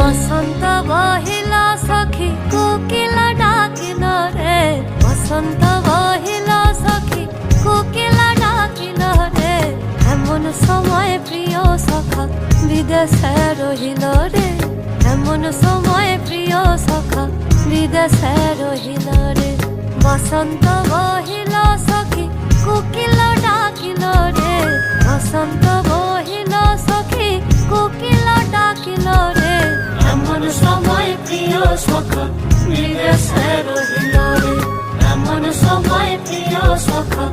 বসন্ত বহিল সখী কোকিলা ডাকিল রে, বসন্ত বহিল সখী কোকিলা ডাকিল রে। এমন সময় প্রিয় সখা বিদেশে রহিল রে, এমন সময় প্রিয় সখা বিদেশে রহিল রে। বসন্ত বহিল সখী কোকিলা ডাকিল রে, বসন্ত বহিল সখী কোকিলা ডাকিল রে। এমন সময় প্রিয় সখা বিদেশে রহিল রে, এমন সময় প্রিয় সখা